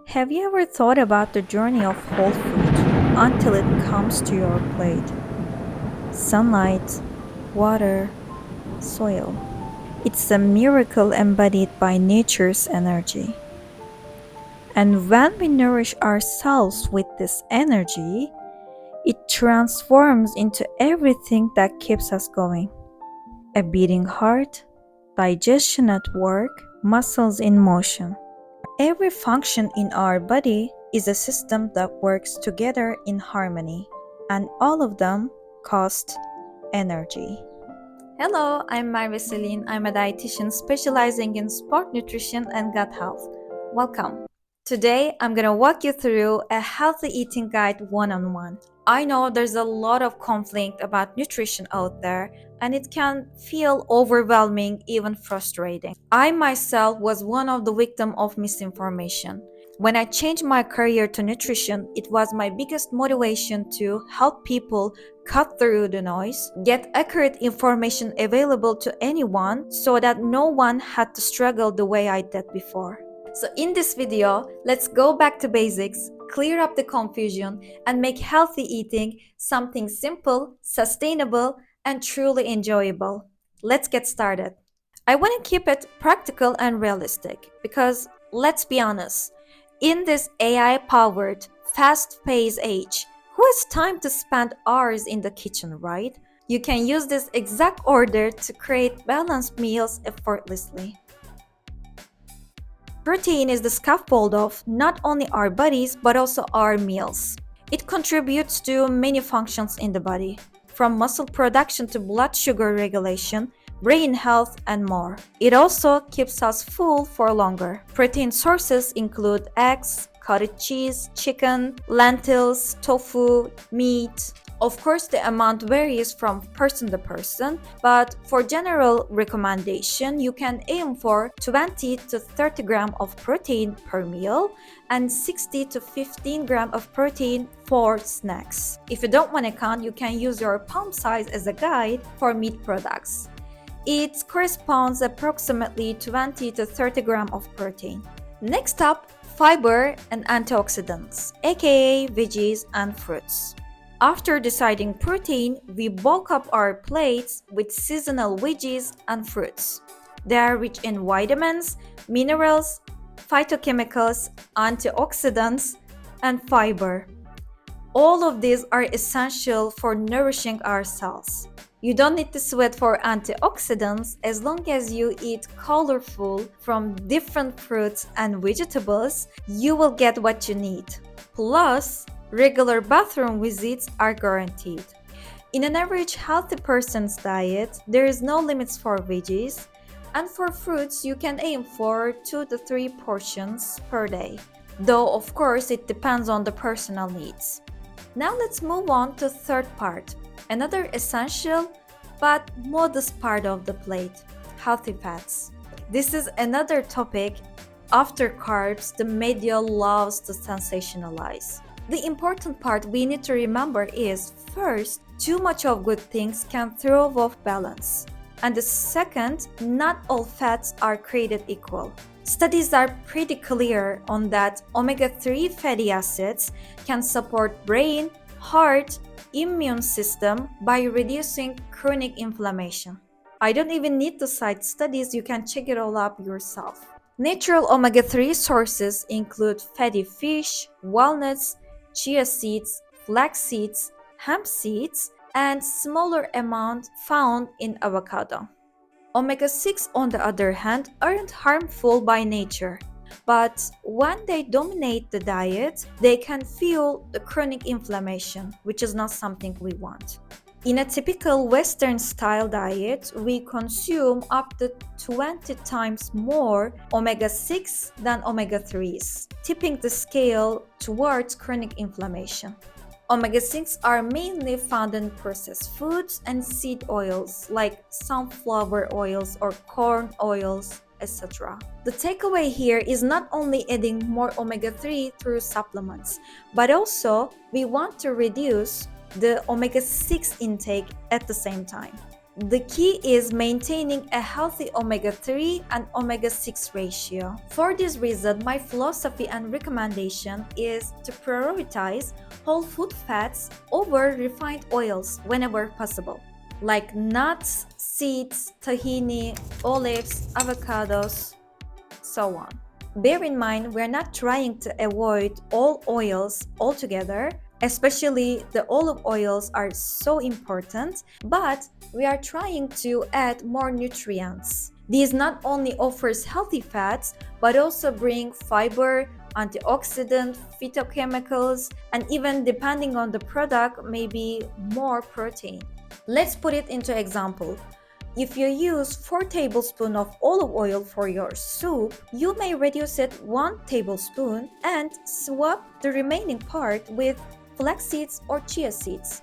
Have you ever thought about the journey of whole food until it comes to your plate? Sunlight, water, soil. It's a miracle embodied by nature's energy. And when we nourish ourselves with this energy, it transforms into everything that keeps us going. A beating heart, digestion at work, muscles in motion. Every function in our body is a system that works together in harmony, and all of them cost energy. Hello, I'm Marve Celine. I'm a dietitian specializing in sport nutrition and gut health. Welcome. Today, I'm gonna walk you through a healthy eating guide one-on-one. I know there's a lot of conflict about nutrition out there, and it can feel overwhelming, even frustrating. I myself was one of the victims of misinformation. When I changed my career to nutrition, it was my biggest motivation to help people cut through the noise, get accurate information available to anyone so that no one had to struggle the way I did before. So in this video, let's go back to basics, clear up the confusion, and make healthy eating something simple, sustainable, and truly enjoyable. Let's get started. I want to keep it practical and realistic because let's be honest, in this AI-powered, fast-paced age, who has time to spend hours in the kitchen, right? You can use this exact order to create balanced meals effortlessly. Protein is the scaffold of not only our bodies but also our meals. It contributes to many functions in the body, from muscle production to blood sugar regulation, brain health, and more. It also keeps us full for longer. Protein sources include eggs, cottage cheese, chicken, lentils, tofu, meat. Of course, the amount varies from person to person, but for general recommendation, you can aim for 20 to 30 gram of protein per meal and 60 to 15 gram of protein for snacks. If you don't want to count, you can use your palm size as a guide for meat products. It corresponds approximately 20 to 30 gram of protein. Next up, fiber and antioxidants, aka veggies and fruits. After deciding protein, we bulk up our plates with seasonal veggies and fruits. They are rich in vitamins, minerals, phytochemicals, antioxidants, and fiber. All of these are essential for nourishing our cells. You don't need to sweat for antioxidants as long as you eat colorful from different fruits and vegetables, you will get what you need. Plus, regular bathroom visits are guaranteed. In an average healthy person's diet, there is no limits for veggies, and for fruits you can aim for 2 to 3 portions per day. Though of course it depends on the personal needs. Now let's move on to third part, another essential but modest part of the plate, healthy fats. This is another topic after carbs the media loves to sensationalize. The important part we need to remember is, first, too much of good things can throw off balance. And the second, not all fats are created equal. Studies are pretty clear on that omega-3 fatty acids can support brain, heart, immune system by reducing chronic inflammation. I don't even need to cite studies, you can check it all up yourself. Natural omega-3 sources include fatty fish, walnuts, chia seeds, flax seeds, hemp seeds, and smaller amount found in avocado. Omega-6 on the other hand aren't harmful by nature, but when they dominate the diet, they can fuel the chronic inflammation, which is not something we want. In a typical Western style diet, we consume up to 20 times more omega-6 than omega-3s, tipping the scale towards chronic inflammation. Omega-6 are mainly found in processed foods and seed oils like sunflower oils or corn oils, etc. The takeaway here is not only adding more omega-3 through supplements, but also we want to reduce the omega-6 intake at the same time. The key is maintaining a healthy omega-3 and omega-6 ratio. For this reason, my philosophy and recommendation is to prioritize whole food fats over refined oils whenever possible, like nuts, seeds, tahini, olives, avocados, so on. Bear in mind, we're not trying to avoid all oils altogether, especially the olive oils are so important, but we are trying to add more nutrients. These not only offers healthy fats, but also bring fiber, antioxidant, phytochemicals, and even depending on the product, maybe more protein. Let's put it into example. If you use 4 tablespoons of olive oil for your soup, you may reduce it 1 tablespoon and swap the remaining part with flax seeds or chia seeds.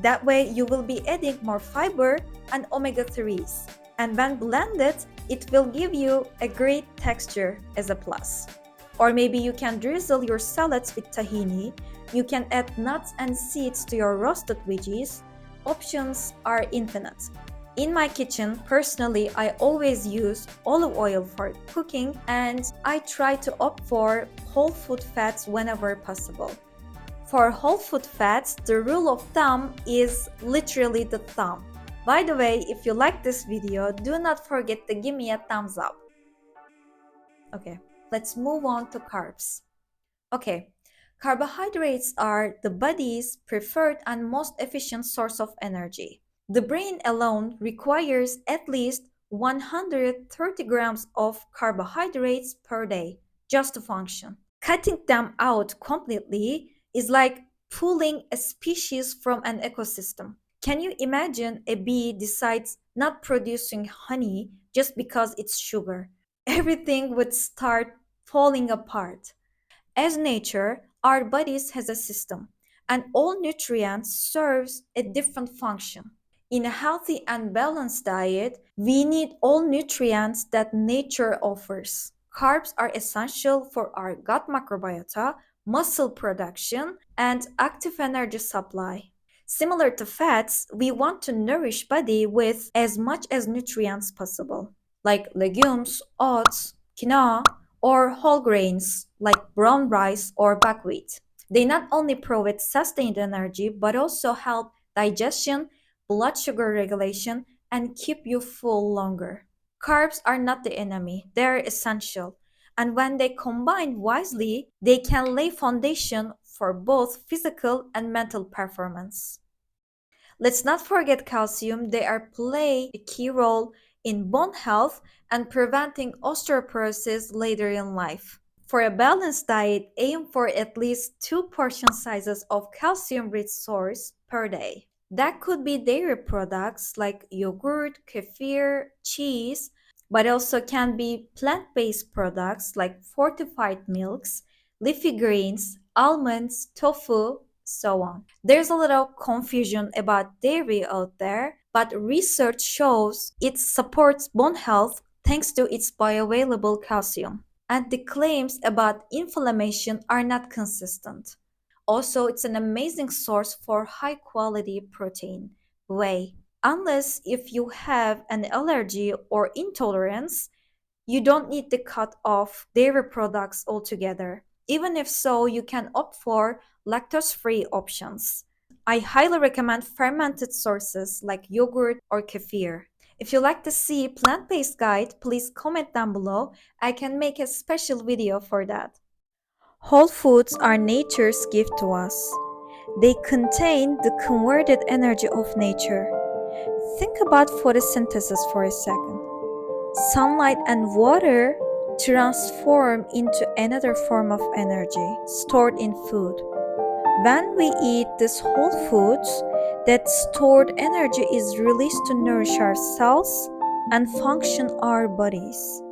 That way you will be adding more fiber and omega-3s. And when blended, it will give you a great texture as a plus. Or maybe you can drizzle your salads with tahini. You can add nuts and seeds to your roasted veggies. Options are infinite. In my kitchen, personally, I always use olive oil for cooking and I try to opt for whole food fats whenever possible. For whole food fats, the rule of thumb is literally the thumb. By the way, if you like this video, do not forget to give me a thumbs up. Okay, let's move on to carbs. Okay, carbohydrates are the body's preferred and most efficient source of energy. The brain alone requires at least 130 grams of carbohydrates per day just to function. Cutting them out completely is like pulling a species from an ecosystem. Can you imagine a bee decides not producing honey just because it's sugar? Everything would start falling apart. As nature, our bodies has a system, and all nutrients serves a different function. In a healthy and balanced diet, we need all nutrients that nature offers. Carbs are essential for our gut microbiota, muscle production, and active energy supply. Similar to fats, we want to nourish body with as much as nutrients possible, like legumes, oats, quinoa, or whole grains like brown rice or buckwheat. They not only provide sustained energy but also help digestion, blood sugar regulation, and keep you full longer. Carbs are not the enemy, they're essential. And when they combine wisely, they can lay foundation for both physical and mental performance. Let's not forget calcium. They are play a key role in bone health and preventing osteoporosis later in life. For a balanced diet, aim for at least 2 portion sizes of calcium-rich source per day. That could be dairy products like yogurt, kefir, cheese, but also can be plant-based products like fortified milks, leafy greens, almonds, tofu, so on. There's a little confusion about dairy out there, but research shows it supports bone health thanks to its bioavailable calcium. And the claims about inflammation are not consistent. Also, it's an amazing source for high quality protein, whey. Unless if you have an allergy or intolerance, you don't need to cut off dairy products altogether. Even if so, you can opt for lactose-free options. I highly recommend fermented sources like yogurt or kefir. If you like to see plant-based guide, please comment down below. I can make a special video for that. Whole foods are nature's gift to us. They contain the converted energy of nature. Think about photosynthesis for a second. Sunlight and water transform into another form of energy stored in food. When we eat these whole foods, that stored energy is released to nourish our cells and function our bodies.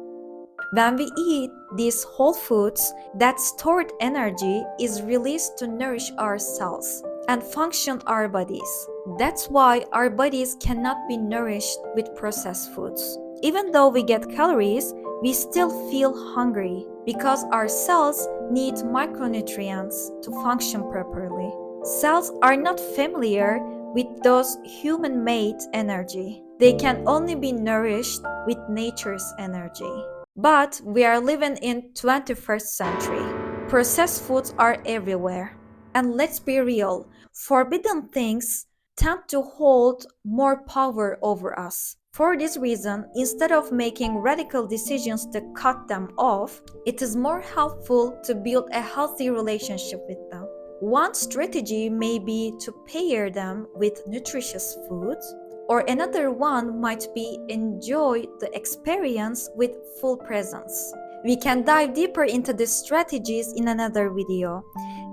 When we eat these whole foods, that stored energy is released to nourish our cells and function our bodies. That's why our bodies cannot be nourished with processed foods. Even though we get calories, we still feel hungry because our cells need micronutrients to function properly. Cells are not familiar with those human-made energy. They can only be nourished with nature's energy. But we are living in 21st century. Processed foods are everywhere. And let's be real, forbidden things tend to hold more power over us. For this reason, instead of making radical decisions to cut them off, it is more helpful to build a healthy relationship with them. One strategy may be to pair them with nutritious foods, or another one might be enjoy the experience with full presence. We can dive deeper into these strategies in another video.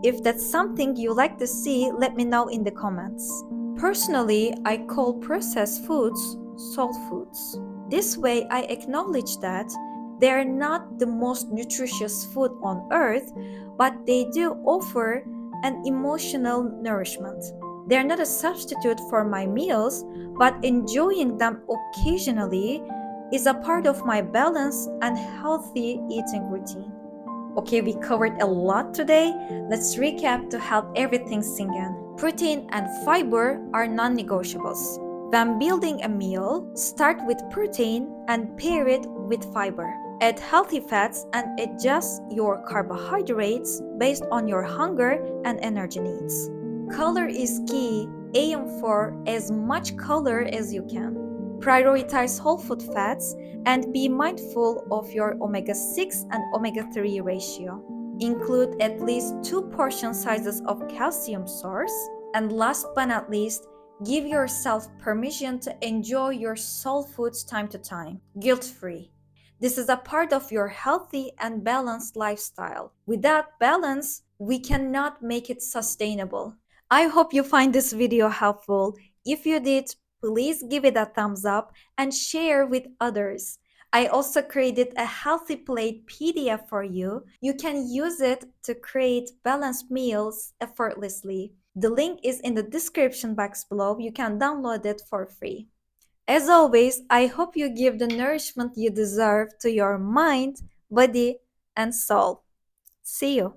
If that's something you like to see, let me know in the comments. Personally, I call processed foods soul foods. This way, I acknowledge that they are not the most nutritious food on earth, but they do offer an emotional nourishment. They are not a substitute for my meals, but enjoying them occasionally is a part of my balanced and healthy eating routine. Okay, we covered a lot today. Let's recap to help everything sink in. Protein and fiber are non-negotiables. When building a meal, start with protein and pair it with fiber. Add healthy fats and adjust your carbohydrates based on your hunger and energy needs. Color is key. Aim for as much color as you can. Prioritize whole food fats and be mindful of your omega-6 and omega-3 ratio. Include at least 2 portion sizes of calcium source. And last but not least, give yourself permission to enjoy your soul foods time to time, guilt-free. This is a part of your healthy and balanced lifestyle. Without balance, we cannot make it sustainable. I hope you find this video helpful. If you did, please give it a thumbs up and share with others. I also created a healthy plate PDF for you. You can use it to create balanced meals effortlessly. The link is in the description box below. You can download it for free. As always, I hope you give the nourishment you deserve to your mind, body, and soul. See you.